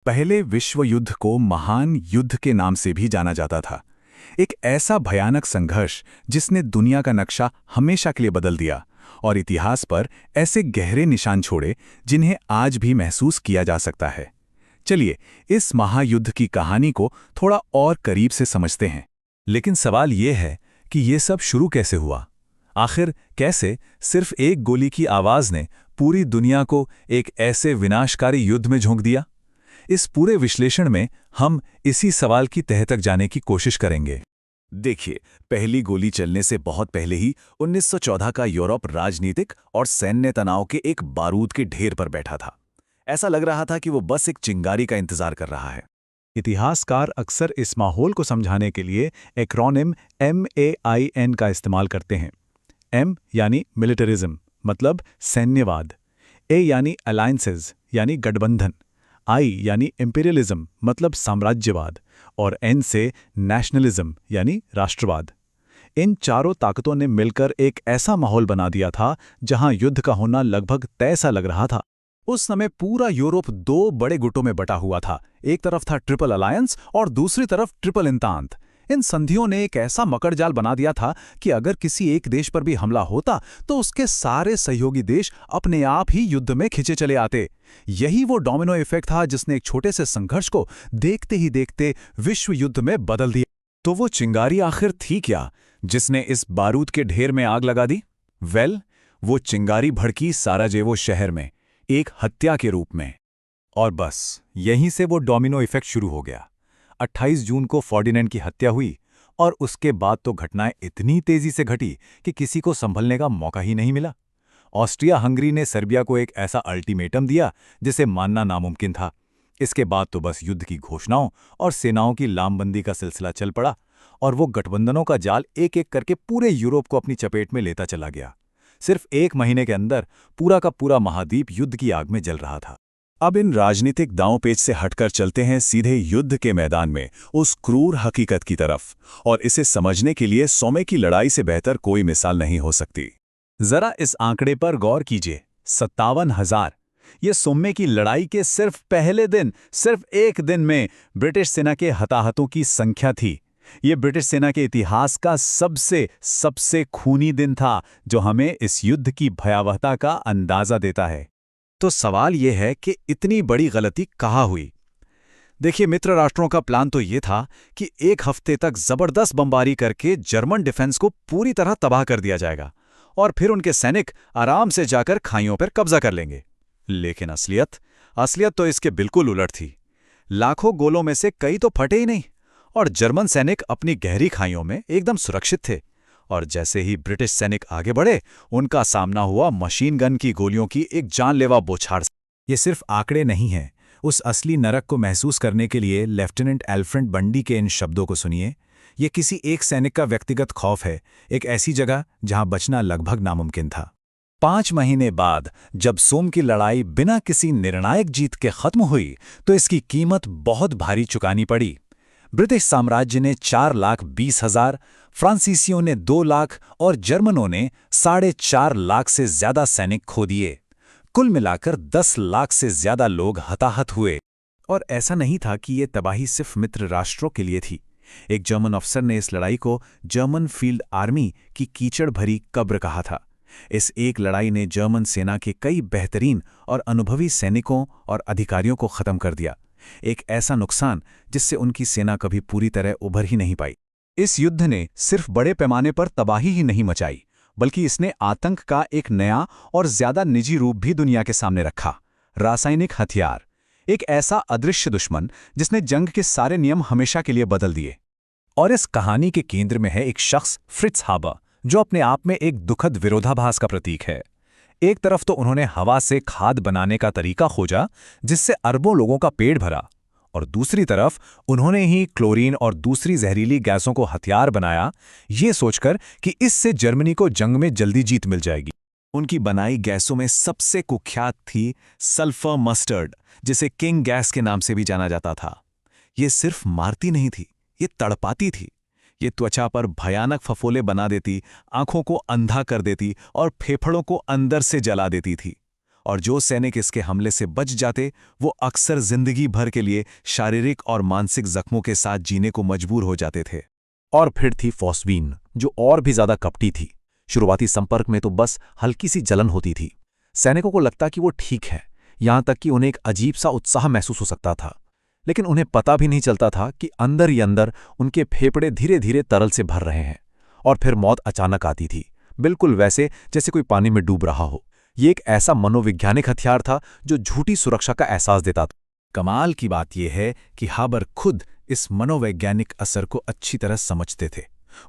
पहले विश्व युद्ध को महान युद्ध के नाम से भी जाना जाता था। एक ऐसा भयानक संघर्ष जिसने दुनिया का नक्शा हमेशा के लिए बदल दिया और इतिहास पर ऐसे गहरे निशान छोड़े जिन्हें आज भी महसूस किया जा सकता है। चलिए इस महायुद्ध की कहानी को थोड़ा और करीब से समझते हैं। लेकिन सवाल ये है कि ये सब शुरू कैसे हुआ? आखिर कैसे सिर्फ एक गोली की आवाज ने पूरी दुनिया को एक ऐसे विनाशकारी युद्ध में झोंक दिया? इस पूरे विश्लेषण में हम इसी सवाल की तह तक जाने की कोशिश करेंगे। देखिए, पहली गोली चलने से बहुत पहले ही 1914 का यूरोप राजनीतिक और सैन्य तनाव के एक बारूद के ढेर पर बैठा था। ऐसा लग रहा था कि वो बस एक चिंगारी का इंतजार कर रहा है। इतिहासकार अक्सर इस माहौल को समझाने के लिए एक्रोनिम MAIN का इस्तेमाल करते हैं। M यानी मिलिटरिज्म, मतलब सैन्यवाद। A यानी अलायंसेज, यानी गठबंधन। I यानी इंपीरियलिज्म, मतलब साम्राज्यवाद। और N से नेशनलिज्म, यानी राष्ट्रवाद। इन चारों ताकतों ने मिलकर एक ऐसा माहौल बना दिया था जहां युद्ध का होना लगभग तय सा लग रहा था। उस समय पूरा यूरोप दो बड़े गुटों में बटा हुआ था। एक तरफ था ट्रिपल अलायंस और दूसरी तरफ ट्रिपल इंतांत। इन संधियों ने एक ऐसा मकड़जाल बना दिया था कि अगर किसी एक देश पर भी हमला होता तो उसके सारे सहयोगी देश अपने आप ही युद्ध में खिंचे चले आते। यही वो डोमिनो इफेक्ट था जिसने एक छोटे से संघर्ष को देखते ही देखते विश्व युद्ध में बदल दिया। तो वो चिंगारी आखिर थी क्या जिसने इस बारूद के ढेर में आग लगा दी? वो चिंगारी भड़की साराजेवो शहर में, एक हत्या के रूप में। और बस यहीं से वो डोमिनो इफेक्ट शुरू हो गया। 28 जून को फर्डिनेंड की हत्या हुई और उसके बाद तो घटनाएं इतनी तेजी से घटी कि किसी को संभलने का मौका ही नहीं मिला। ऑस्ट्रिया हंगरी ने सर्बिया को एक ऐसा अल्टीमेटम दिया जिसे मानना नामुमकिन था। इसके बाद तो बस युद्ध की घोषणाओं और सेनाओं की लामबंदी का सिलसिला चल पड़ा और वो गठबंधनों का जाल एक एक करके पूरे यूरोप को अपनी चपेट में लेता चला गया। सिर्फ एक महीने के अंदर पूरा का पूरा महाद्वीप युद्ध की आग में जल रहा था। अब इन राजनीतिक दांवपेच से हटकर चलते हैं सीधे युद्ध के मैदान में उस क्रूर हकीकत की तरफ, और इसे समझने के लिए सोमे की लड़ाई से बेहतर कोई मिसाल नहीं हो सकती। जरा इस आंकड़े पर गौर कीजिए, 57,000। ये सोमे की लड़ाई के सिर्फ पहले दिन, सिर्फ एक दिन में ब्रिटिश सेना के हताहतों की संख्या थी। ये ब्रिटिश सेना के इतिहास का सबसे खूनी दिन था, जो हमें इस युद्ध की भयावहता का अंदाजा देता है। तो सवाल यह है कि इतनी बड़ी गलती कहाँ हुई? देखिए, मित्र राष्ट्रों का प्लान तो ये था कि एक हफ्ते तक जबरदस्त बमबारी करके जर्मन डिफेंस को पूरी तरह तबाह कर दिया जाएगा और फिर उनके सैनिक आराम से जाकर खाइयों पर कब्जा कर लेंगे। लेकिन असलियत तो इसके बिल्कुल उलट थी। लाखों गोलों में से कई तो फटे ही नहीं और जर्मन सैनिक अपनी गहरी खाइयों में एकदम सुरक्षित थे। और जैसे ही ब्रिटिश सैनिक आगे बढ़े, उनका सामना हुआ मशीन गन की गोलियों की एक जानलेवा बौछार से। ये सिर्फ आंकड़े नहीं हैं। उस असली नरक को महसूस करने के लिए लेफ्टिनेंट एल्फ्रेड बंडी के इन शब्दों को सुनिए। ये किसी एक सैनिक का व्यक्तिगत खौफ है, एक ऐसी जगह जहां बचना लगभग नामुमकिन था। 5 महीने बाद जब सोम की लड़ाई बिना किसी निर्णायक जीत के खत्म हुई, तो इसकी कीमत बहुत भारी चुकानी पड़ी। ब्रिटिश साम्राज्य ने 4,20,000, फ्रांसीसियों ने 2 लाख और जर्मनों ने 4.5 लाख से ज्यादा सैनिक खो दिए। कुल मिलाकर 10 लाख से ज्यादा लोग हताहत हुए। और ऐसा नहीं था कि ये तबाही सिर्फ मित्र राष्ट्रों के लिए थी। एक जर्मन अफसर ने इस लड़ाई को जर्मन फील्ड आर्मी की कीचड़ भरी कब्र कहा था। इस एक लड़ाई ने जर्मन सेना के कई बेहतरीन और अनुभवी सैनिकों और अधिकारियों को खत्म कर दिया। एक ऐसा नुकसान जिससे उनकी सेना कभी पूरी तरह उभर ही नहीं पाई। इस युद्ध ने सिर्फ बड़े पैमाने पर तबाही ही नहीं मचाई, बल्कि इसने आतंक का एक नया और ज्यादा निजी रूप भी दुनिया के सामने रखा। रासायनिक हथियार, एक ऐसा अदृश्य दुश्मन जिसने जंग के सारे नियम हमेशा के लिए बदल दिए। और इस कहानी के केंद्र में है एक शख्स, फ्रिट्ज हाबर, जो अपने आप में एक दुखद विरोधाभास का प्रतीक है। एक तरफ तो उन्होंने हवा से खाद बनाने का तरीका खोजा जिससे अरबों लोगों का पेट भरा, और दूसरी तरफ उन्होंने ही क्लोरीन और दूसरी जहरीली गैसों को हथियार बनाया, ये सोचकर कि इससे जर्मनी को जंग में जल्दी जीत मिल जाएगी। उनकी बनाई गैसों में सबसे कुख्यात थी सल्फर मस्टर्ड, जिसे किंग गैस के नाम से भी जाना जाता था। ये सिर्फ मारती नहीं थी, ये तड़पाती थी। ये त्वचा पर भयानक फफोले बना देती, आंखों को अंधा कर देती और फेफड़ों को अंदर से जला देती थी। और जो सैनिक इसके हमले से बच जाते वो अक्सर जिंदगी भर के लिए शारीरिक और मानसिक जख्मों के साथ जीने को मजबूर हो जाते थे। और फिर थी फॉस्वीन, जो और भी ज्यादा कपटी थी। शुरुआती संपर्क में तो बस हल्की सी जलन होती थी। सैनिकों को लगता कि वो ठीक है, यहां तक कि उन्हें एक अजीब सा उत्साह महसूस हो सकता था। लेकिन उन्हें पता भी नहीं चलता था कि अंदर ही अंदर उनके फेफड़े धीरे धीरे तरल से भर रहे हैं। और फिर मौत अचानक आती थी, बिल्कुल वैसे जैसे कोई पानी में डूब रहा हो। ये एक ऐसा मनोवैज्ञानिक हथियार था जो झूठी सुरक्षा का एहसास देता था। कमाल की बात यह है कि हाबर खुद इस मनोवैज्ञानिक असर को अच्छी तरह समझते थे।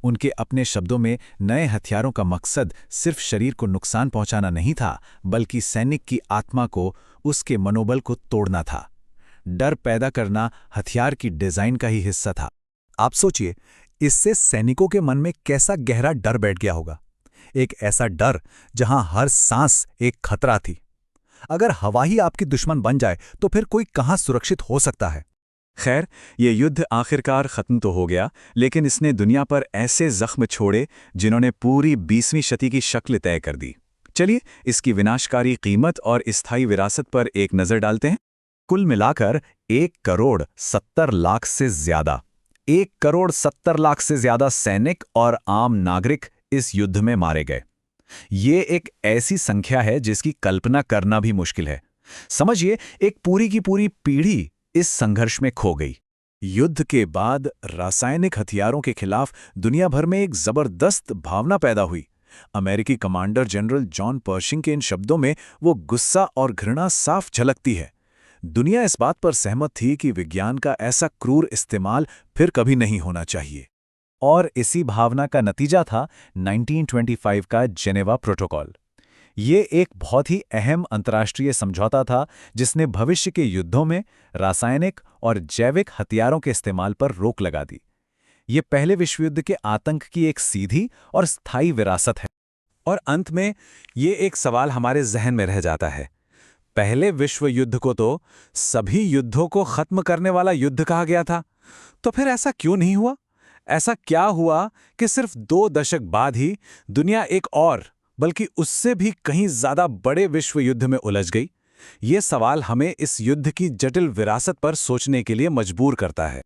उनके अपने शब्दों में नए हथियारों का मकसद सिर्फ शरीर को नुकसान पहुंचाना नहीं था, बल्कि सैनिक की आत्मा को, उसके मनोबल को तोड़ना था। डर पैदा करना हथियार की डिजाइन का ही हिस्सा था। आप सोचिए, इससे सैनिकों के मन में कैसा गहरा डर बैठ गया होगा। एक ऐसा डर जहां हर सांस एक खतरा थी। अगर हवा ही आपकी दुश्मन बन जाए तो फिर कोई कहां सुरक्षित हो सकता है। खैर, ये युद्ध आखिरकार खत्म तो हो गया, लेकिन इसने दुनिया पर ऐसे जख्म छोड़े जिन्होंने पूरी 20वीं सदी की शक्ल तय कर दी। चलिए, इसकी विनाशकारी कीमत और स्थायी विरासत पर एक नजर डालते हैं। कुल मिलाकर 1,70,00,000 से ज्यादा 1,70,00,000 से ज्यादा सैनिक और आम नागरिक इस युद्ध में मारे गए। ये एक ऐसी संख्या है जिसकी कल्पना करना भी मुश्किल है। समझिए, एक पूरी की पूरी पीढ़ी इस संघर्ष में खो गई। युद्ध के बाद रासायनिक हथियारों के खिलाफ दुनिया भर में एक जबरदस्त भावना पैदा हुई। अमेरिकी कमांडर जनरल जॉन पर्शिंग के इन शब्दों में वो गुस्सा और घृणा साफ झलकती है। दुनिया इस बात पर सहमत थी कि विज्ञान का ऐसा क्रूर इस्तेमाल फिर कभी नहीं होना चाहिए। और इसी भावना का नतीजा था 1925 का जेनेवा प्रोटोकॉल। ये एक बहुत ही अहम अंतर्राष्ट्रीय समझौता था जिसने भविष्य के युद्धों में रासायनिक और जैविक हथियारों के इस्तेमाल पर रोक लगा दी। ये पहले विश्व युद्ध के आतंक की एक सीधी और स्थायी विरासत है। और अंत में ये एक सवाल हमारे जहन में रह जाता है। पहले विश्व युद्ध को तो सभी युद्धों को खत्म करने वाला युद्ध कहा गया था, तो फिर ऐसा क्यों नहीं हुआ? ऐसा क्या हुआ कि सिर्फ 2 दशक बाद ही दुनिया एक और, बल्कि उससे भी कहीं ज्यादा बड़े विश्व युद्ध में उलझ गई? ये सवाल हमें इस युद्ध की जटिल विरासत पर सोचने के लिए मजबूर करता है।